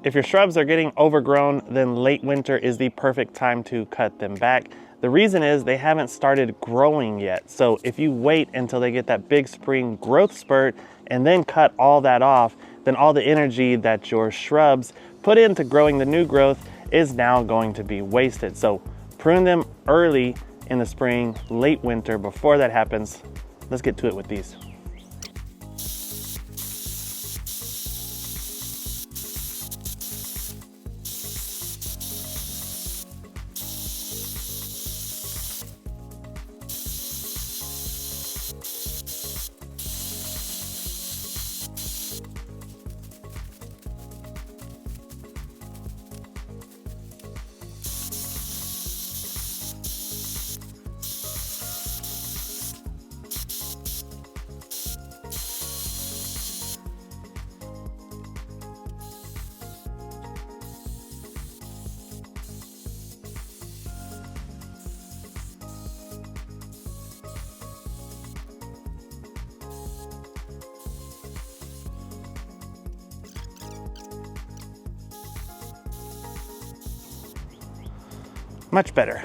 If your shrubs are getting overgrown, then late winter is the perfect time to cut them back. The reason is they haven't started growing yet. So if you wait until they get that big spring growth spurt and then cut all that off, then all the energy that your shrubs put into growing the new growth is now going to be wasted. So prune them early in the spring, late winter, before that happens. Let's get to it with these. Much better.